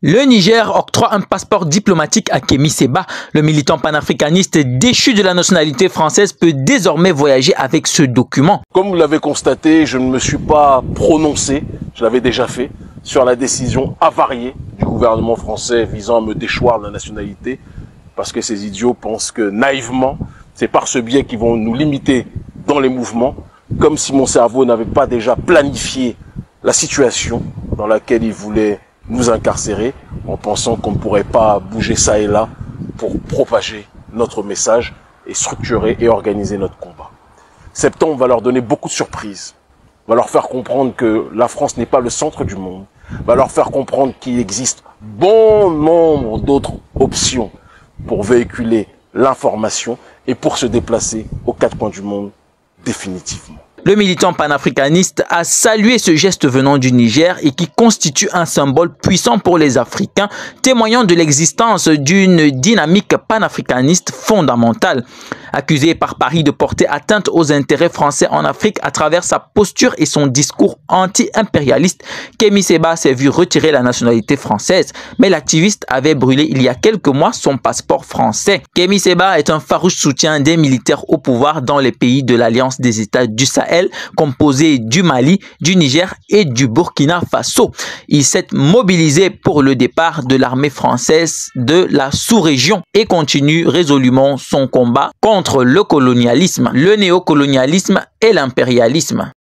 Le Niger octroie un passeport diplomatique à Kémi Séba. Le militant panafricaniste déchu de la nationalité française peut désormais voyager avec ce document. Comme vous l'avez constaté, je ne me suis pas prononcé, je l'avais déjà fait, sur la décision avariée du gouvernement français visant à me déchoir de la nationalité, parce que ces idiots pensent que naïvement, c'est par ce biais qu'ils vont nous limiter dans les mouvements, comme si mon cerveau n'avait pas déjà planifié la situation dans laquelle ils voulaient nous incarcérer, en pensant qu'on ne pourrait pas bouger ça et là pour propager notre message et structurer et organiser notre combat. Septembre va leur donner beaucoup de surprises, va leur faire comprendre que la France n'est pas le centre du monde, va leur faire comprendre qu'il existe bon nombre d'autres options pour véhiculer l'information et pour se déplacer aux quatre coins du monde définitivement. Le militant panafricaniste a salué ce geste venant du Niger et qui constitue un symbole puissant pour les Africains, témoignant de l'existence d'une dynamique panafricaniste fondamentale. Accusé par Paris de porter atteinte aux intérêts français en Afrique à travers sa posture et son discours anti-impérialiste, Kémi Séba s'est vu retirer la nationalité française, mais l'activiste avait brûlé il y a quelques mois son passeport français. Kémi Séba est un farouche soutien des militaires au pouvoir dans les pays de l'Alliance des États du Sahel, composé du Mali, du Niger et du Burkina Faso. Il s'est mobilisé pour le départ de l'armée française de la sous-région et continue résolument son combat contre le colonialisme, le néocolonialisme et l'impérialisme.